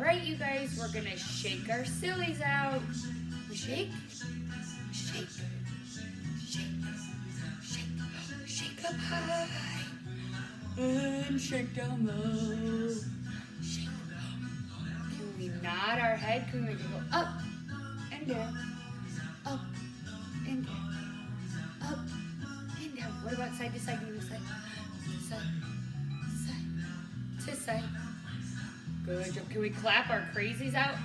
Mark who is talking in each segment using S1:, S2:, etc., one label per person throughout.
S1: right, you guys, we're gonna shake our sillies out. We shake, shake, shake, shake, shake up high, and shake down low. Shake. Can we nod our head? Can we go up and down, up and down, up and down? What about side to side? Can we go side to side, side to side? Good job. Can we clap our crazies out?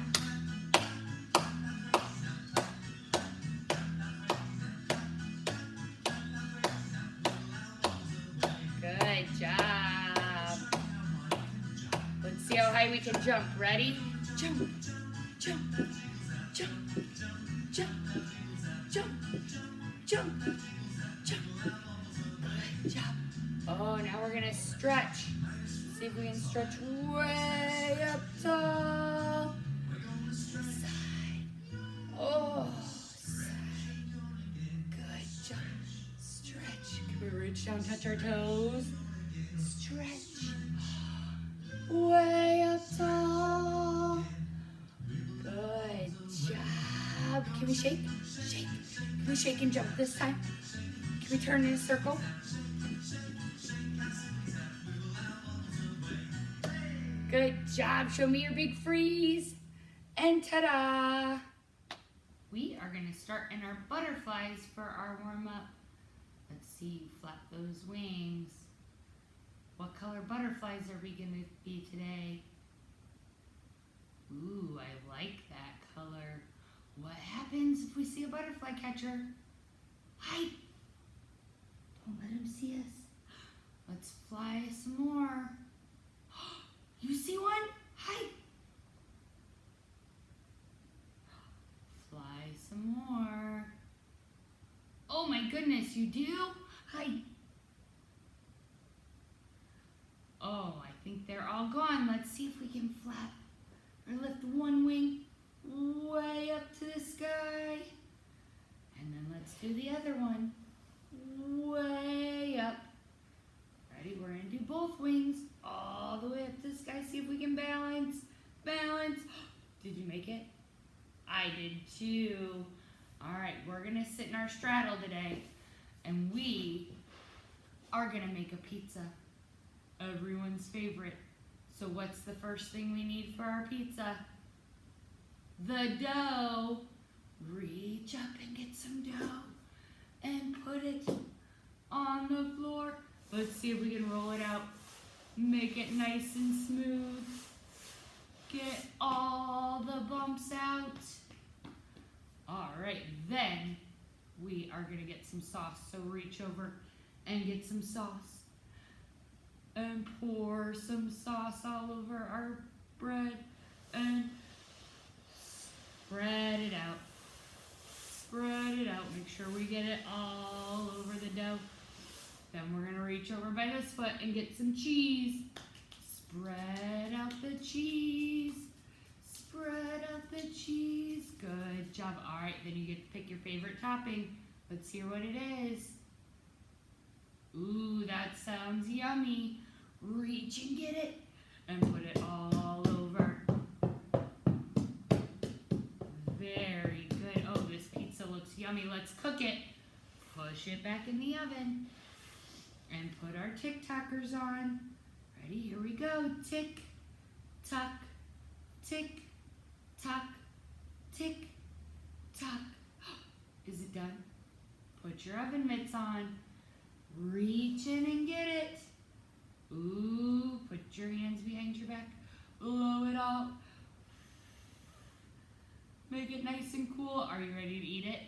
S1: Good job. Let's see how high we can jump. Ready? Jump, jump, jump, jump, jump, jump, jump. Good job. Oh, now we're gonna stretch. See if we can stretch way up tall. Side. Oh, side. Good job. Stretch. Can we reach down, touch our toes? Stretch. Way up tall. Good job. Can we shake? Shake. Can we shake and jump this time? Can we turn in a circle? Good job. Show me your big freeze. And ta-da! We are going to start in our butterflies for our warm-up. Let's see, flap those wings. What color butterflies are we going to be today? Ooh, I like that color. What happens if we see a butterfly catcher? Hide. Don't let him see us. Let's fly some more. You see one? Hide. Fly some more. Oh my goodness, you do? Hide. Oh, I think they're all gone. Let's see if we can flap or lift one wing way up to the sky. And then let's do the other one way up. Ready? We're going to do both wings all the way up to the sky. See if we can balance. Balance. Did you make it? I did too. All right, we're going to sit in our straddle today. And we are going to make a pizza. Everyone's favorite. So what's the first thing we need for our pizza? The dough. Reach up and get some dough. And put it on the floor. Let's see if we can roll it out. Make it nice and smooth. Get all the bumps out. All right, then we are gonna get some sauce. So reach over and get some sauce. And pour some sauce all over our bread. And spread it out. Spread it out. Make sure we get it all over the dough. Then we're going to reach over by this foot and get some cheese. Spread out the cheese. Spread out the cheese. Good job. All right, then you get to pick your favorite topping. Let's hear what it is. Ooh, that sounds yummy. Reach and get it and put it all over. Very good. Oh, this pizza looks yummy. Let's cook it. Push it back in the oven. And put our tick-tockers on. Ready? Here we go. Tick, tock, tick, tock, tick, tock. Is it done? Put your oven mitts on. Reach in and get it. Ooh, put your hands behind your back. Blow it out. Make it nice and cool. Are you ready to eat it?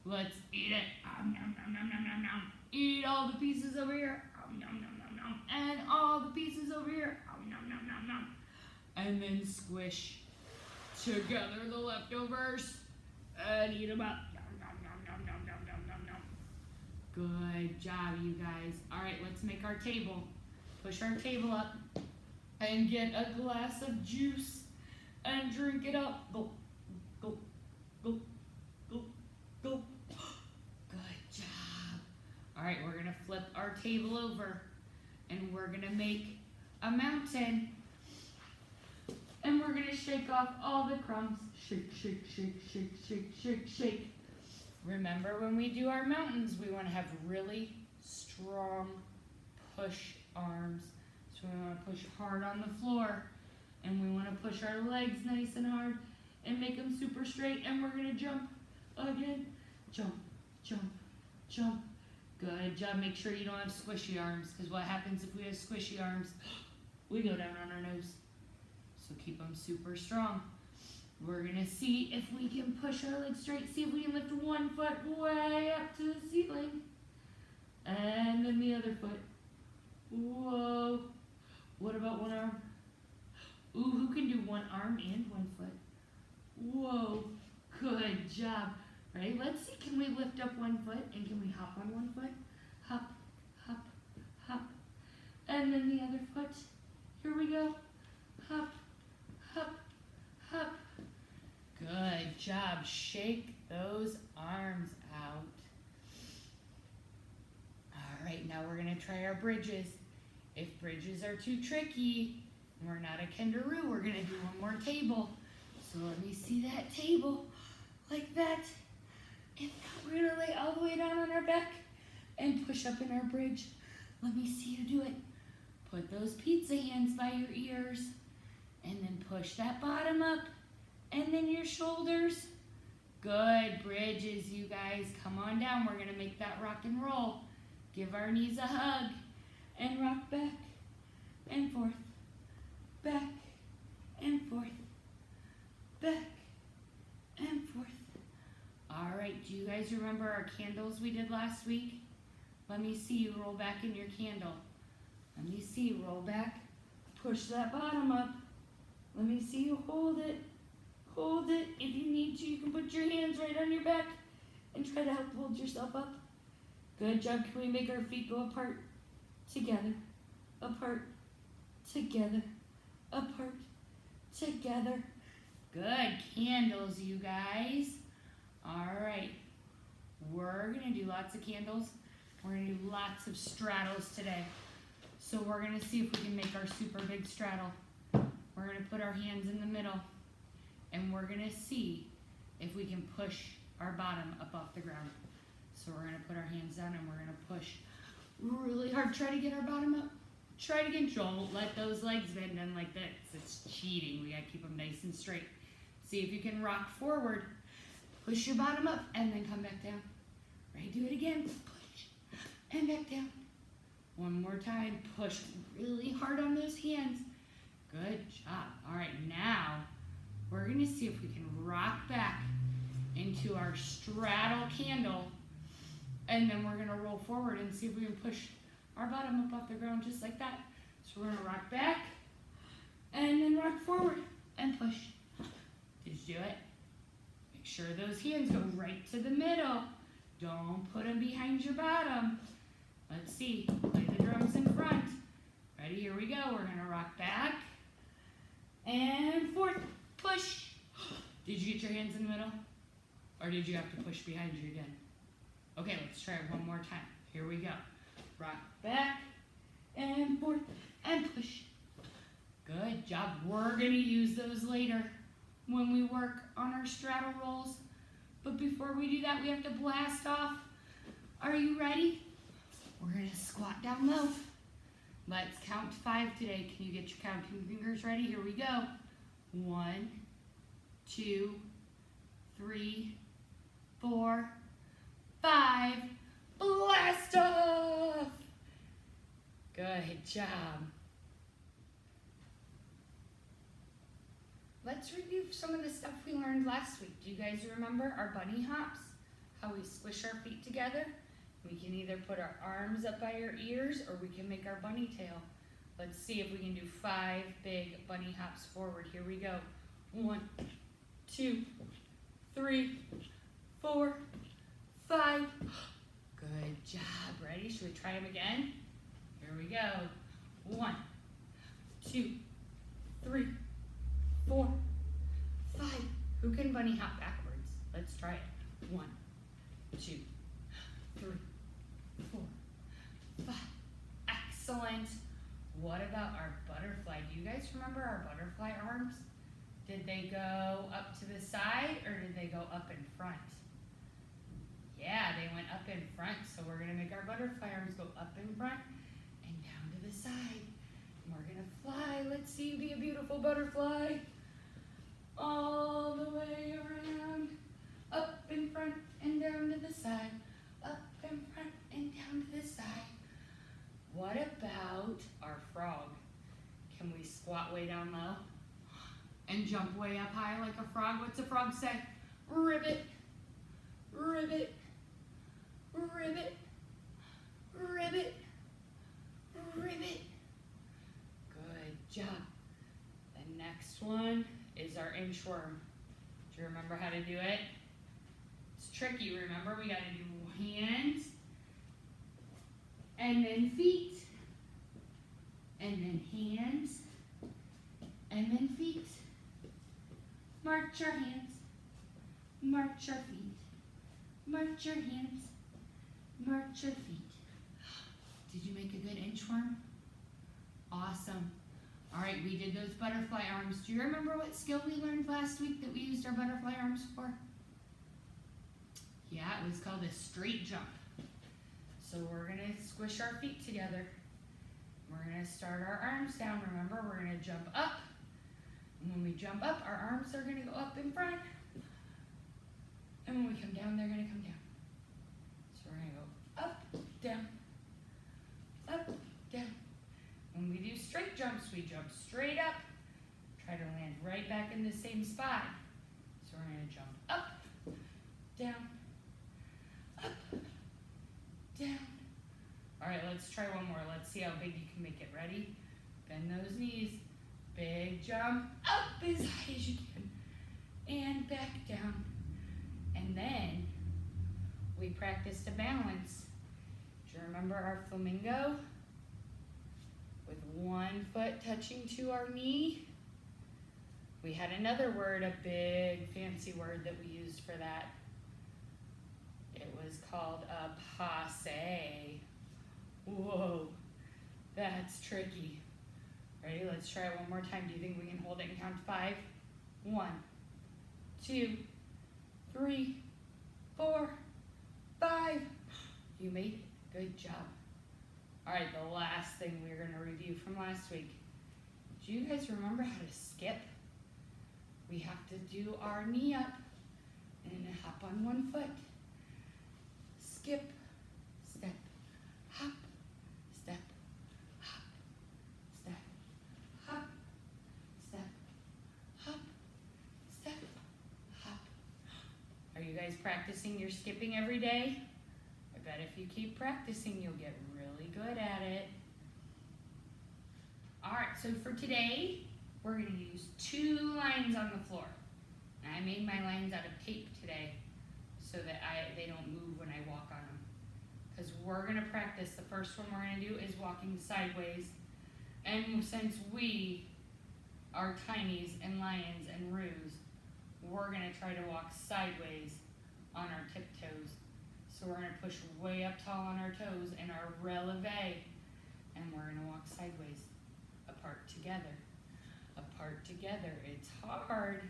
S1: Let's eat it. Nom, nom, nom, nom, nom, nom. Eat all the pieces over here. Nom, nom, nom, nom. And all the pieces over here. Nom, nom, nom, nom. And then squish together the leftovers and eat them up. Nom, nom, nom, nom, nom, nom, nom, nom. Good job, you guys. All right, let's make our table. Push our table up and get a glass of juice and drink it up. Go, go, go, go, go. Good job. All right, we're gonna flip our table over and we're gonna make a mountain. And we're gonna shake off all the crumbs. Shake, shake, shake, shake, shake, shake, shake. Remember when we do our mountains, we want to have really strong push arms. So we want to push hard on the floor. And we want to push our legs nice and hard and make them super straight. And we're going to jump again. Jump, jump, jump. Good job. Make sure you don't have squishy arms, because what happens if we have squishy arms? We go down on our nose. So keep them super strong. We're going to see if we can push our legs straight. See if we can lift one foot way up to the ceiling. And then the other foot. Whoa. What about one arm? Ooh, who can do one arm and one foot? Whoa. Good job. Ready? Let's see. Can we lift up one foot? And can we hop on one foot? Hop, hop, hop. And then the other foot. Here we go. Hop, hop, hop. Good job. Shake those arms out. All right, now we're going to try our bridges. If bridges are too tricky, and we're not a kangaroo, we're going to do one more table. So let me see that table like that. And now we're going to lay all the way down on our back and push up in our bridge. Let me see you do it. Put those pizza hands by your ears and then push that bottom up and then your shoulders. Good bridges, you guys. Come on down. We're going to make that rock and roll. Give our knees a hug and rock back and forth, back and forth, back and forth. All right, do you guys remember our candles we did last week? Let me see you roll back in your candle. Let me see you roll back. Push that bottom up. Let me see you hold it. Hold it. If you need to, you can put your hands right on your back and try to help hold yourself up. Good job. Can we make our feet go apart? Together. Apart. Together. Apart. Together. Good. Candles, you guys. All right. We're going to do lots of candles. We're going to do lots of straddles today. So we're going to see if we can make our super big straddle. We're going to put our hands in the middle. And we're going to see if we can push our bottom up off the ground. So we're going to put our hands down and we're going to push really hard. Try to get our bottom up. Try to control. Let those legs bend in like this. It's cheating. We got to keep them nice and straight. See if you can rock forward. Push your bottom up and then come back down. Ready? Do it again. Push and back down. One more time. Push really hard on those hands. Good job. All right, now we're going to see if we can rock back into our straddle candle. And then we're going to roll forward and see if we can push our bottom up off the ground just like that. So we're going to rock back and then rock forward and push. Did you do it? Make sure those hands go right to the middle. Don't put them behind your bottom. Let's see. Play the drums in front. Ready? Here we go. We're going to rock back and forth. Push. Did you get your hands in the middle? Or did you have to push behind you again? Okay, let's try it one more time. Here we go. Rock back and forth and push. Good job. We're going to use those later when we work on our straddle rolls. But before we do that, we have to blast off. Are you ready? We're going to squat down low. Let's count 5 today. Can you get your counting fingers ready? Here we go. 1, 2, 3, 4, 5. Blast off! Good job. Let's review some of the stuff we learned last week. Do you guys remember our bunny hops? How we squish our feet together? We can either put our arms up by our ears or we can make our bunny tail. Let's see if we can do 5 big bunny hops forward. Here we go. 1, 2, 3, 4, 5. Good job. Ready? Should we try them again? Here we go. 1, 2, 3, 4, 5. Who can bunny hop backwards? Let's try it. 1, 2, 3, 4, 5. Excellent. What about our butterfly? Do you guys remember our butterfly arms? Did they go up to the side or did they go up in front? Yeah, they went up in front, so we're gonna make our butterfly arms go up in front and down to the side. And we're gonna fly. Let's see you be a beautiful butterfly. All the way around, up in front and down to the side, up in front and down to the side. What about our frog? Can we squat way down low and jump way up high like a frog? What's a frog say? Ribbit, ribbit, ribbit, ribbit, ribbit. Good job. The next one is our inchworm. Do you remember how to do it? It's tricky, remember? We gotta do hands, and then feet, and then hands, and then feet. March your hands, march your feet, march your hands, march your feet. Did you make a good inchworm? Awesome. All right, we did those butterfly arms. Do you remember what skill we learned last week that we used our butterfly arms for? Yeah, it was called a straight jump. So we're gonna squish our feet together. We're gonna start our arms down. Remember, we're gonna jump up. And when we jump up, our arms are gonna go up in front. And when we come down, they're gonna come down. So we're gonna go up, down, up, down. When we do straight jumps, we jump straight up, try to land right back in the same spot. So we're gonna jump up, down, up, down. All right, let's try one more. Let's see how big you can make it. Ready? Bend those knees. Big jump, up as high as you can, and back down. And then we practiced a balance. Do you remember our flamingo? With one foot touching to our knee. We had another word, a big fancy word that we used for that. It was called a passe. Whoa, that's tricky. Ready? Let's try it one more time. Do you think we can hold it and count to 5? 1, 2, 3, 4, 5. You made it. Good job. All right, the last thing we're going to review from last week. Do you guys remember how to skip? We have to do our knee up and hop on one foot. Skip, step, hop, step, hop, step, hop, step, hop, step, hop. Are you guys practicing your skipping every day? I bet if you keep practicing, you'll get really good at it. All right, so for today, we're going to use 2 lines on the floor. And I made my lines out of tape today so that they don't move when I walk on them. Because we're going to practice, the first one we're going to do is walking sideways. And since we are tinies and lions and roos, we're going to try to walk sideways on our tiptoes. So we're going to push way up tall on our toes in our releve, and we're going to walk sideways, apart together. Apart together. It's hard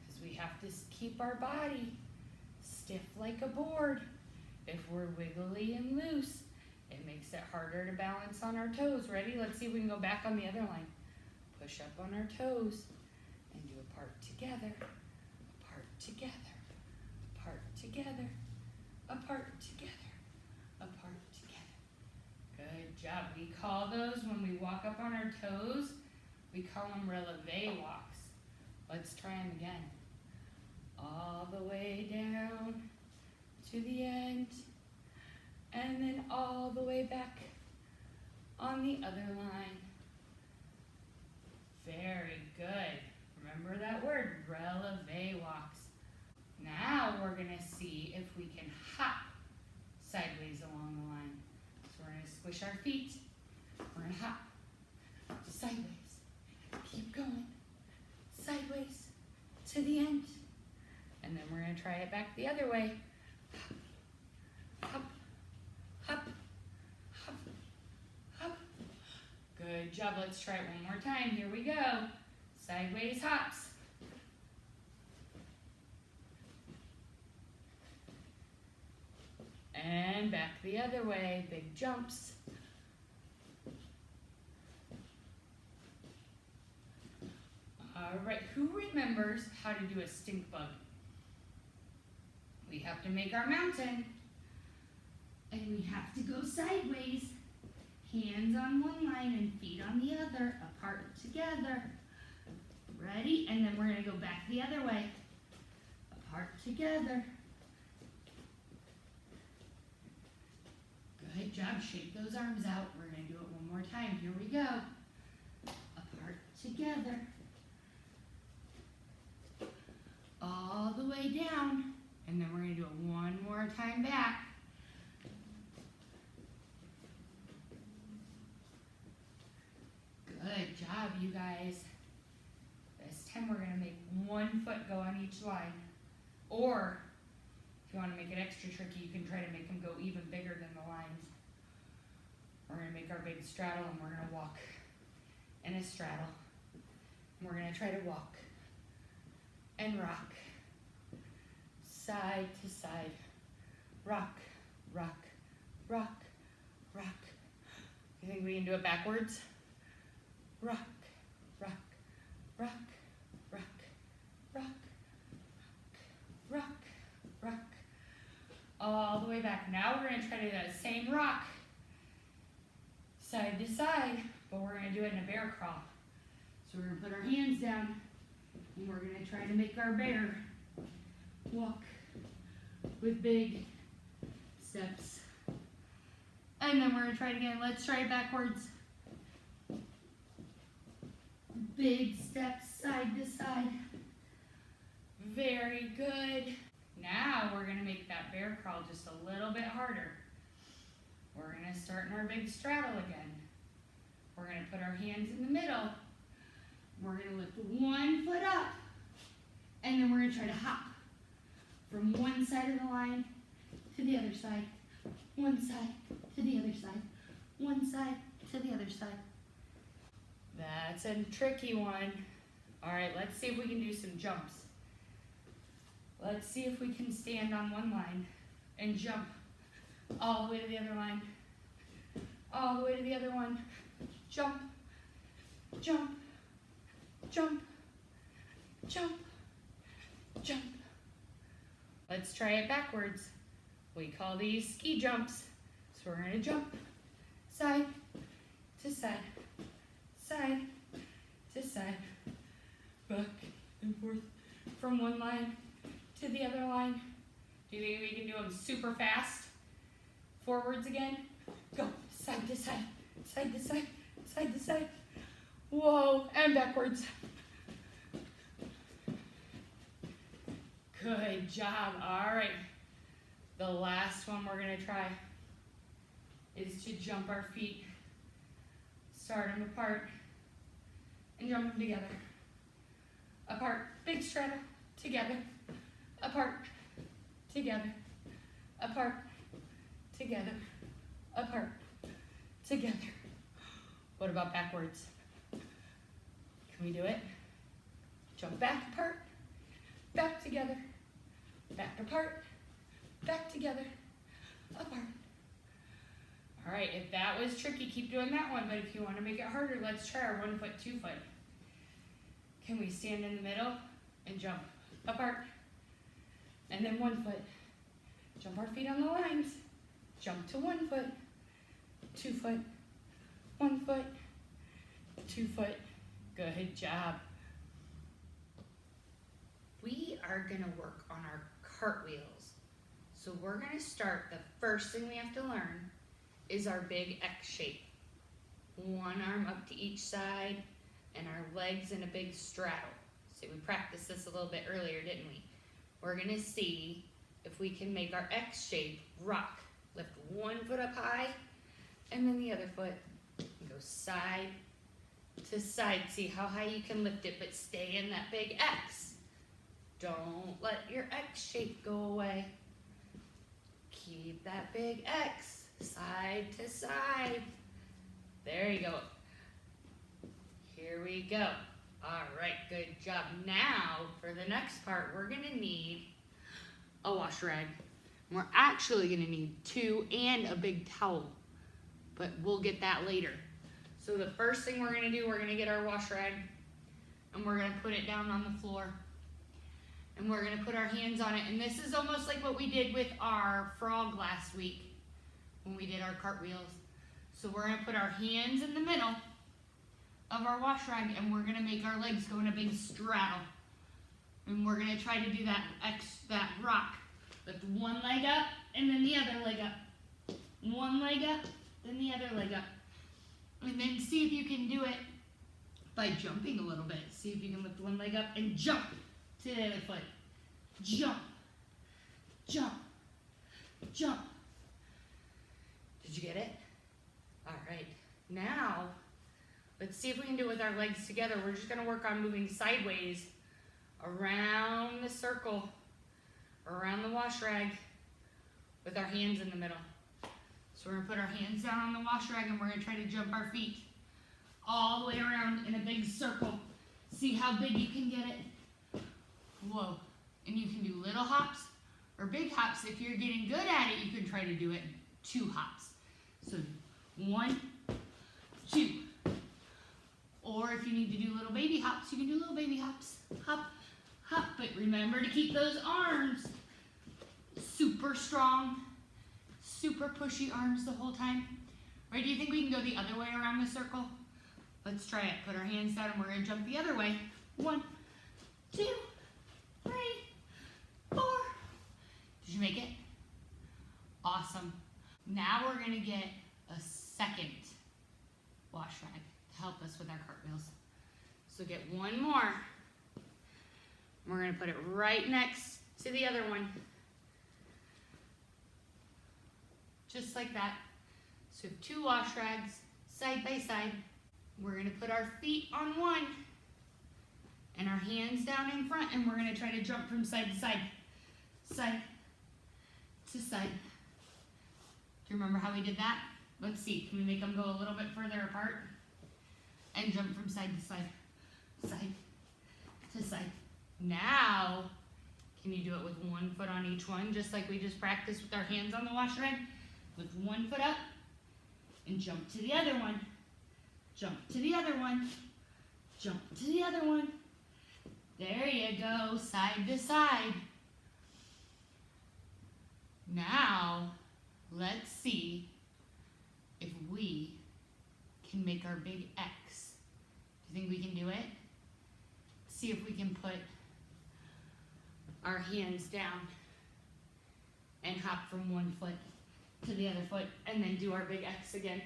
S1: because we have to keep our body stiff like a board. If we're wiggly and loose, it makes it harder to balance on our toes. Ready? Let's see if we can go back on the other line. Push up on our toes and do apart together, apart together, apart together, apart together, apart together. Good job. We call those, when we walk up on our toes, we call them releve walks. Let's try them again. All the way down to the end, and then all the way back on the other line. Very good. Remember that word, releve walks. Now we're going to see if we can hop sideways along the line. So we're going to squish our feet. We're going to hop sideways. Keep going. Sideways to the end. And then we're going to try it back the other way. Hop, hop, hop, hop. Good job. Let's try it one more time. Here we go. Sideways hops. And back the other way, big jumps. All right, who remembers how to do a stink bug? We have to make our mountain. And we have to go sideways. Hands on one line and feet on the other, apart together. Ready? And then we're gonna go back the other way. Apart together. Good job, shake those arms out. We're gonna do it one more time. Here we go. Apart together. All the way down. And then we're gonna do it one more time back. Good job, you guys. This time we're gonna make one foot go on each line. Or, if you wanna make it extra tricky, you can try to make them go even bigger than the lines. We're gonna make our big straddle and we're gonna walk in a straddle. And we're gonna try to walk and rock. Side to side. Rock, rock, rock, rock. You think we can do it backwards? Rock, rock, rock, rock, rock, rock, rock. All the way back. Now we're gonna try to do that same rock. Side to side, but we're gonna do it in a bear crawl. So we're gonna put our hands down and we're gonna try to make our bear walk with big steps. And then we're gonna try it again. Let's try it backwards. Big steps side to side. Very good. Now we're gonna make that bear crawl just a little bit harder. We're gonna start in our big straddle again. We're gonna put our hands in the middle. We're gonna lift one foot up. And then we're gonna try to hop from one side of the line to the other side. One side to the other side. One side to the other side. That's a tricky one. All right, let's see if we can do some jumps. Let's see if we can stand on one line and jump all the way to the other line. All the way to the other one. Jump, jump, jump, jump, jump. Let's try it backwards. We call these ski jumps. So we're gonna jump side to side, side to side, back and forth from one line to the other line. Do you think we can do them super fast? Forwards again. Go side to side, side to side, side to side. Whoa, and backwards. Good job. All right. The last one we're gonna try is to jump our feet. Start them apart and jump them together. Apart, big straddle, together. Apart, together. Apart, together. Apart, together. What about backwards? Can we do it? Jump back apart, back together, back apart, back together, apart. All right, if that was tricky, keep doing that one, but if you want to make it harder, let's try our 1 foot, 2 foot. Can we stand in the middle and jump apart? And then 1 foot. Jump our feet on the lines. Jump to 1 foot, 2 foot, 1 foot, 2 foot. Good job. We are gonna work on our cartwheels. So we're gonna start, the first thing we have to learn is our big X shape. One arm up to each side and our legs in a big straddle. So we practiced this a little bit earlier, didn't we? We're gonna see if we can make our X shape rock. Lift 1 foot up high and then the other foot. And go side to side. See how high you can lift it, but stay in that big X. Don't let your X shape go away. Keep that big X. Side to side. There you go. Here we go. All right, good job. Now, for the next part, we're gonna need a wash rag. We're actually gonna need 2 and a big towel, but we'll get that later. So the first thing we're gonna do, we're gonna get our wash rag and we're gonna put it down on the floor. And we're gonna put our hands on it. And this is almost like what we did with our frog last week when we did our cartwheels. So we're gonna put our hands in the middle of our wash rag and we're gonna make our legs go in a big straddle. And we're gonna try to do that rock. Lift one leg up and then the other leg up. One leg up, then the other leg up. And then see if you can do it by jumping a little bit. See if you can lift one leg up and jump to the other foot. Jump, jump, jump. Did you get it? All right, now let's see if we can do it with our legs together. We're just gonna work on moving sideways around the circle, around the wash rag with our hands in the middle. So we're gonna put our hands down on the wash rag and we're gonna try to jump our feet all the way around in a big circle. See how big you can get it. Whoa, and you can do little hops or big hops. If you're getting good at it, you can try to do it 2 hops. So 1, 2. Or if you need to do little baby hops, you can do little baby hops. Hop, hop, but remember to keep those arms super strong, super pushy arms the whole time. Right, do you think we can go the other way around the circle? Let's try it. Put our hands down and we're gonna jump the other way. 1, 2, 3, 4. Did you make it? Awesome. Now we're gonna get a second wash rag to help us with our cartwheels. So get one more. We're gonna put it right next to the other one. Just like that. So 2 wash rags side by side. We're gonna put our feet on one and our hands down in front and we're gonna try to jump from side to side. Side to side. Do you remember how we did that? Let's see, can we make them go a little bit further apart? And jump from side to side. Side to side. Now, can you do it with 1 foot on each one, just like we just practiced with our hands on the wash rag? With 1 foot up, and jump to the other one. Jump to the other one. Jump to the other one. There you go, side to side. Now, let's see if we can make our big X. Do you think we can do it? See if we can put our hands down and hop from 1 foot to the other foot and then do our big X again.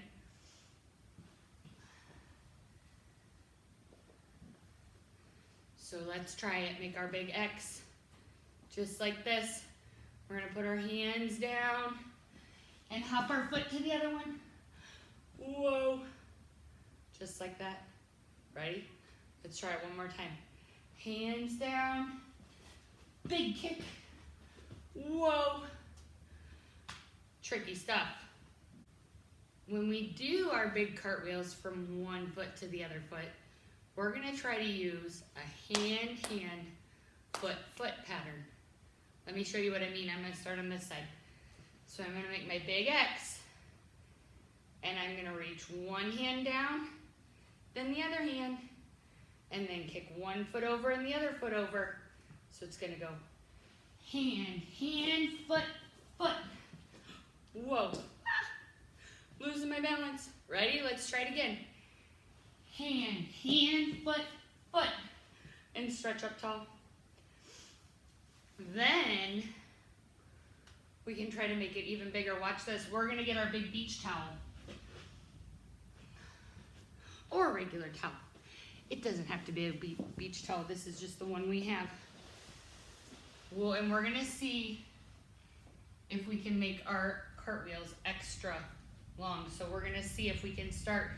S1: So let's try it, make our big X just like this. We're gonna put our hands down and hop our foot to the other one. Whoa, just like that. Ready? Let's try it one more time. Hands down, big kick, whoa. Tricky stuff. When we do our big cartwheels from 1 foot to the other foot, we're gonna try to use a hand, foot, foot pattern. Let me show you what I mean. I'm gonna start on this side. So I'm gonna make my big X, and I'm gonna reach one hand down, then the other hand, and then kick 1 foot over and the other foot over. So it's gonna go hand, foot, foot. Whoa, losing my balance. Ready? Let's try it again. Hand, foot, foot, and stretch up tall. Then we can try to make it even bigger. Watch this. We're gonna get our big beach towel or a regular towel. It doesn't have to be a beach towel. This is just the one we have. Well, and we're gonna see if we can make our cartwheels extra long. So we're gonna see if we can start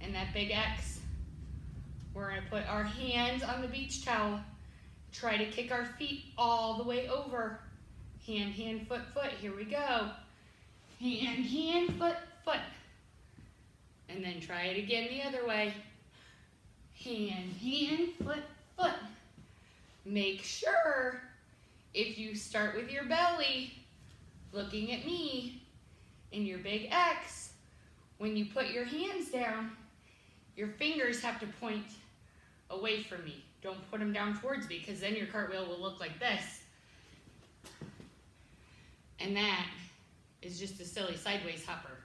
S1: in that big X. We're gonna put our hands on the beach towel, try to kick our feet all the way over. Hand, foot, foot. Here we go. Hand, foot, foot. And then try it again the other way. Hand, foot, foot. Make sure if you start with your belly, looking at me in your big X, when you put your hands down, your fingers have to point away from me. Don't put them down towards me, because then your cartwheel will look like this. And that is just a silly sideways hopper.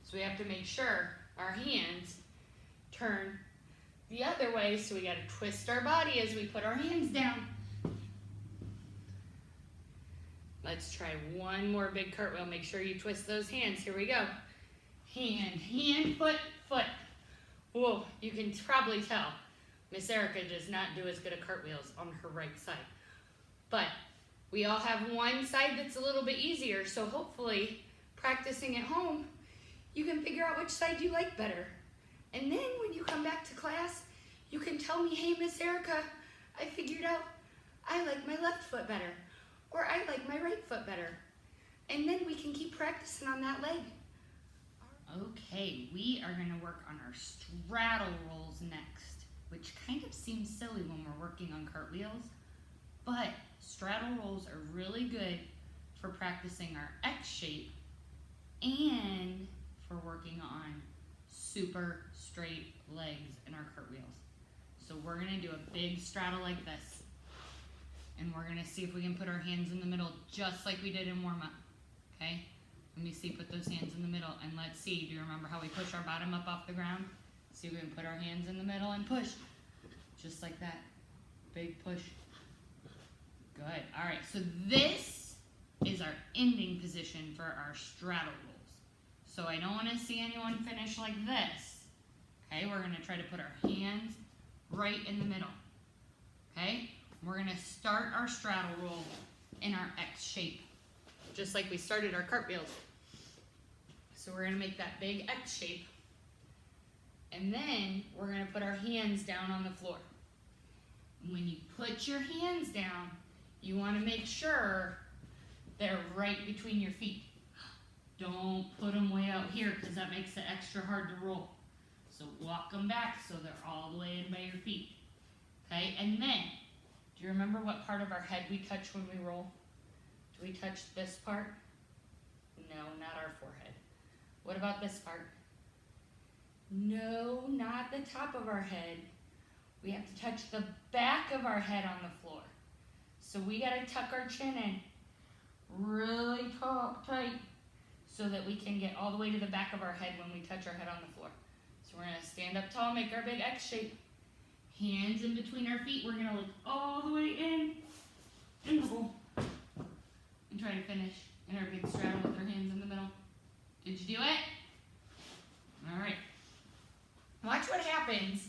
S1: So we have to make sure our hands turn the other way, so we gotta twist our body as we put our hands down. Let's try one more big cartwheel. Make sure you twist those hands. Here we go. Hand, hand, foot, foot. Whoa, you can probably tell Miss Erica does not do as good at cartwheels on her right side. But we all have one side that's a little bit easier, so hopefully practicing at home, you can figure out which side you like better. And then when you come back to class, you can tell me, hey, Miss Erica, I figured out I like my left foot better, or I like my right foot better. And then we can keep practicing on that leg. Okay, we are gonna work on our straddle rolls next, which kind of seems silly when we're working on cartwheels, but straddle rolls are really good for practicing our X shape and for working on super straight legs in our cartwheels. So we're gonna do a big straddle like this, and we're gonna see if we can put our hands in the middle just like we did in warm-up, okay? Let me see, put those hands in the middle, and let's see, do you remember how we push our bottom up off the ground? See if we can put our hands in the middle and push, just like that, big push. Good, all right, so this is our ending position for our straddle rolls. So I don't wanna see anyone finish like this, okay? We're gonna try to put our hands right in the middle, okay? We're gonna start our straddle roll in our X shape, just like we started our cartwheels. So we're gonna make that big X shape, and then we're gonna put our hands down on the floor. When you put your hands down, you wanna make sure they're right between your feet. Don't put them way out here, because that makes it extra hard to roll. So walk them back so they're all the way in by your feet. Okay, and then, do you remember what part of our head we touch when we roll? Do we touch this part? No, not our forehead. What about this part? No, not the top of our head. We have to touch the back of our head on the floor. So we gotta tuck our chin in really tight so that we can get all the way to the back of our head when we touch our head on the floor. So we're gonna stand up tall, make our big X shape. Hands in between our feet. We're gonna look all the way in and roll. And try to finish in our big straddle with our hands in the middle. Did you do it? All right. Watch what happens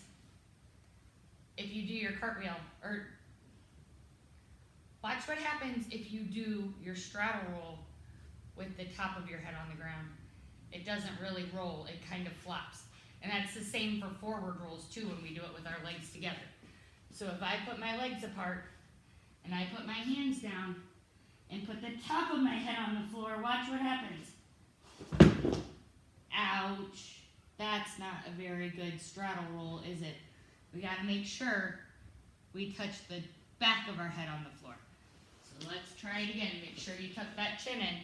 S1: if you do your cartwheel, or watch what happens if you do your straddle roll with the top of your head on the ground. It doesn't really roll, it kind of flops. And that's the same for forward rolls too when we do it with our legs together. So if I put my legs apart and I put my hands down and put the top of my head on the floor, watch what happens. Ouch. That's not a very good straddle roll, is it? We gotta make sure we touch the back of our head on the floor. So let's try it again. Make sure you tuck that chin in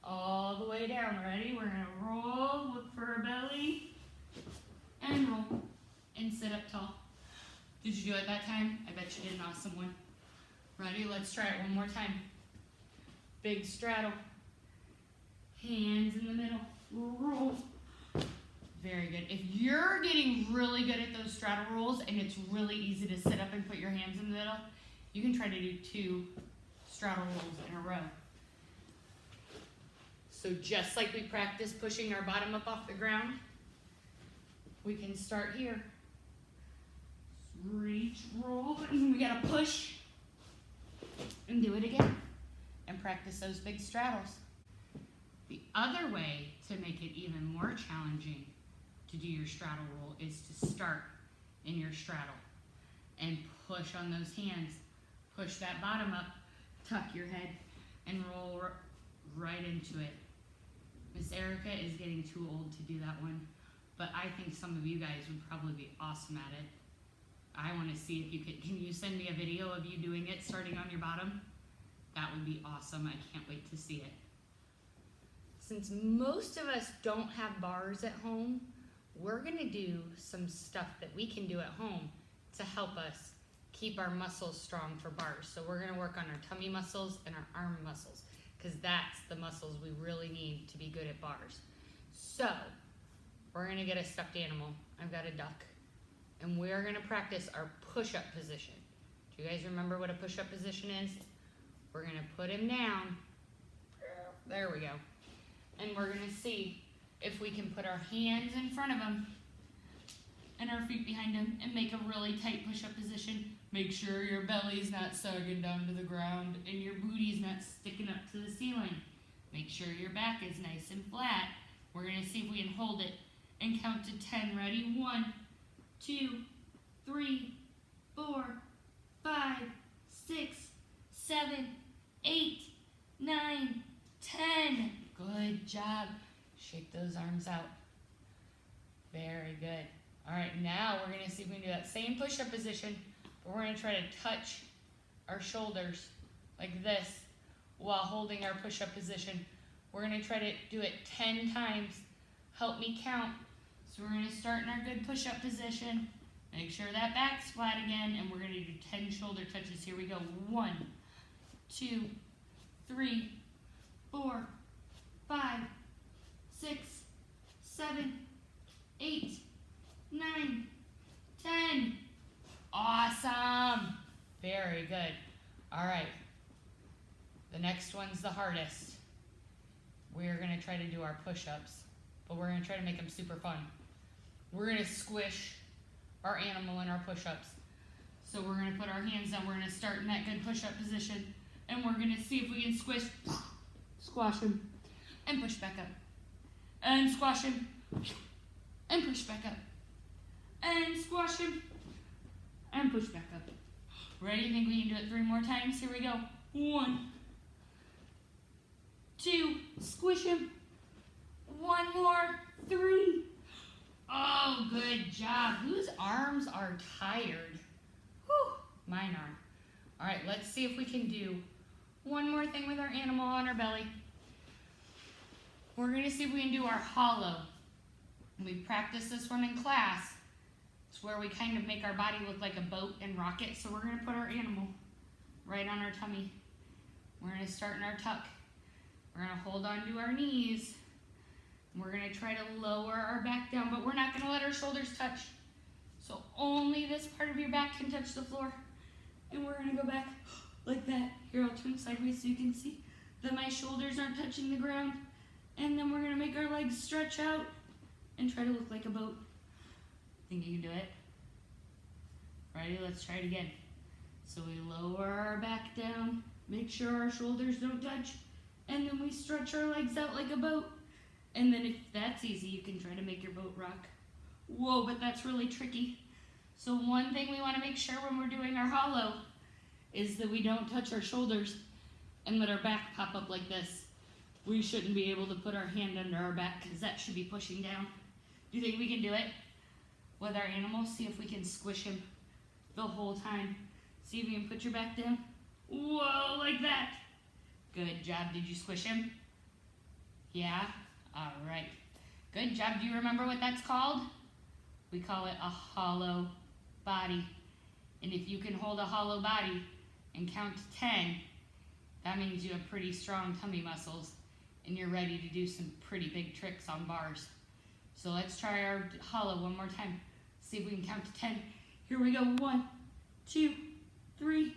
S1: all the way down. Ready? We're gonna roll, look for our belly, and roll, and sit up tall. Did you do it that time? I bet you did an awesome one. Ready? Let's try it one more time. Big straddle. Hands in the middle. Roll. Very good. If you're getting really good at those straddle rolls and it's really easy to sit up and put your hands in the middle, you can try to do 2 straddle rolls in a row. So just like we practiced pushing our bottom up off the ground, we can start here. Reach, roll, and we gotta push and do it again and practice those big straddles. The other way to make it even more challenging to do your straddle roll is to start in your straddle and push on those hands. Push that bottom up, tuck your head, and roll right into it. Miss Erica is getting too old to do that one, but I think some of you guys would probably be awesome at it. I want to see if you can you send me a video of you doing it starting on your bottom? That would be awesome. I can't wait to see it. since most of us don't have bars at home, we're gonna do some stuff that we can do at home to help us keep our muscles strong for bars. So we're gonna work on our tummy muscles and our arm muscles, because that's the muscles we really need to be good at bars. So we're gonna get a stuffed animal. I've got a duck. And we're gonna practice our push-up position. Do you guys remember what a push-up position is? We're gonna put him down. There we go. And we're gonna see if we can put our hands in front of him and our feet behind him and make a really tight push-up position. Make sure your belly's not sagging down to the ground and your booty's not sticking up to the ceiling. Make sure your back is nice and flat. We're gonna see if we can hold it and count to 10. Ready? 1, 2, 3, 4, 5, 6, 7, 8, 9, 10. Good job. Shake those arms out. Very good. All right, now we're gonna see if we can do that same push-up position, but we're gonna try to touch our shoulders like this while holding our push-up position. We're gonna try to do it 10 times. Help me count. So we're gonna start in our good push-up position. Make sure that back's flat again, and we're gonna do 10 shoulder touches. Here we go. 1, 2, 3, 4, 5, 6, 7, 8, 9, 10. Awesome. Very good. All right. The next one's the hardest. We're going to try to do our push-ups, but we're going to try to make them super fun. We're going to squish our animal in our push-ups. So we're going to put our hands down. We're going to start in that good push-up position, and we're going to see if we can squash him, and push back up. And squash him, and push back up. And squash him, and push back up. Ready? Think we can do it 3 more times? Here we go. 1, 2, squish him. 1 more, 3. Oh, good job. Whose arms are tired? Whew, mine are. All right, let's see if we can do one more thing with our animal on our belly. We're gonna see if we can do our hollow. We practiced this one in class. It's where we kind of make our body look like a boat and rock it. So we're gonna put our animal right on our tummy. We're gonna start in our tuck. We're gonna hold on to our knees. We're gonna try to lower our back down, but we're not gonna let our shoulders touch. So only this part of your back can touch the floor. And we're gonna go back like that. Here, I'll turn sideways so you can see that my shoulders aren't touching the ground. And then we're gonna make our legs stretch out and try to look like a boat. Think you can do it? Ready? Let's try it again. So we lower our back down, make sure our shoulders don't touch, and then we stretch our legs out like a boat. And then if that's easy, you can try to make your boat rock. Whoa, but that's really tricky. So one thing we want to make sure when we're doing our hollow is that we don't touch our shoulders and let our back pop up like this. We shouldn't be able to put our hand under our back because that should be pushing down. Do you think we can do it with our animal? See if we can squish him the whole time. See if you can put your back down. Whoa, like that. Good job. Did you squish him? Yeah? All right. Good job. Do you remember what that's called? We call it a hollow body. And if you can hold a hollow body and count to 10, that means you have pretty strong tummy muscles and you're ready to do some pretty big tricks on bars. So let's try our hollow one more time. See if we can count to 10. Here we go. 1, 2, 3,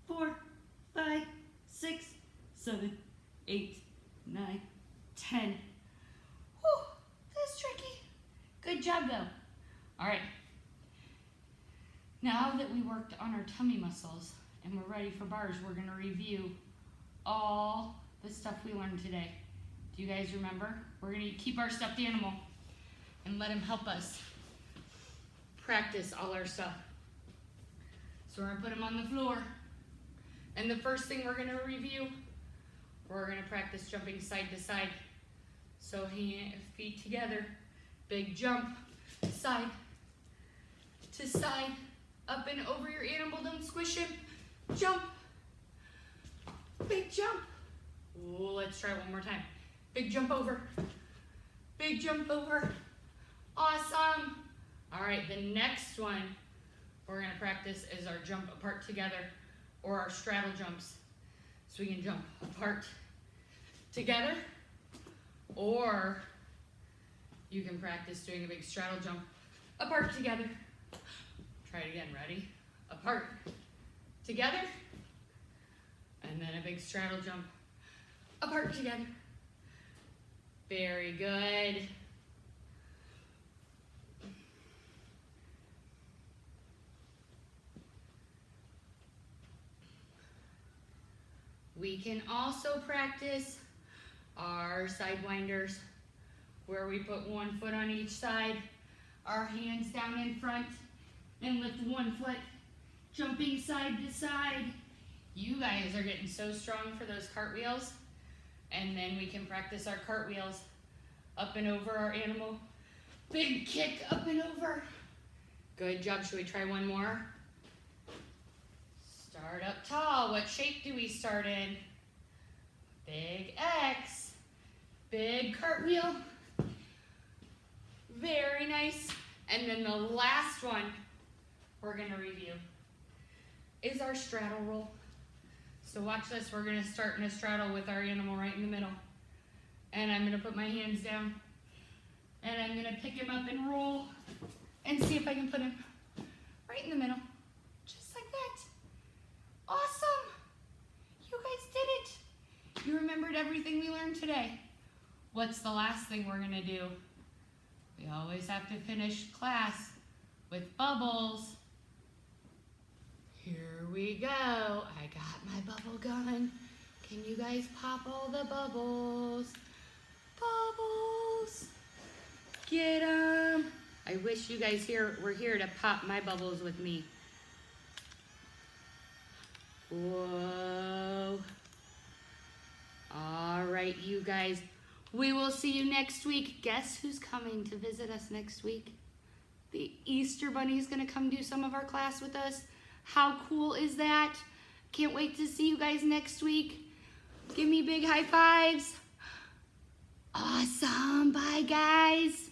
S1: 4, 5, 6, 7, 8, 9, 10. Whew, that's tricky. Good job though. All right. Now that we worked on our tummy muscles and we're ready for bars, we're gonna review all the stuff we learned today. Do you guys remember? We're gonna keep our stuffed animal and let him help us practice all our stuff. So we're gonna put him on the floor. And the first thing we're gonna review, we're gonna practice jumping side to side. So feet together, big jump, side to side, up and over your animal, don't squish him. Jump, big jump. Ooh, let's try it one more time. Big jump over. Big jump over. Awesome. All right, the next one we're gonna practice is our jump apart together, or our straddle jumps. So we can jump apart together, or you can practice doing a big straddle jump apart together. Try it again, ready? Apart together, and then a big straddle jump apart together. Very good. We can also practice our sidewinders, where we put one foot on each side, our hands down in front, and lift one foot, jumping side to side. You guys are getting so strong for those cartwheels. And then we can practice our cartwheels up and over our animal. Big kick up and over. Good job. Should we try one more? Start up tall. What shape do we start in? Big X. Big cartwheel. Very nice. And then the last one we're going to review is our straddle roll. So watch this. We're going to start in a straddle with our animal right in the middle. And I'm going to put my hands down. And I'm going to pick him up and roll. And see if I can put him right in the middle. Just like that. Awesome. You guys did it. You remembered everything we learned today. What's the last thing we're going to do? We always have to finish class with bubbles. Here we go. I got my bubble gun. Can you guys pop all the bubbles? Bubbles. Get them. I wish you guys were here to pop my bubbles with me. Whoa. All right, you guys. We will see you next week. Guess who's coming to visit us next week? The Easter Bunny is going to come do some of our class with us. How cool is that? Can't wait to see you guys next week. Give me big high fives. Awesome. Bye, guys.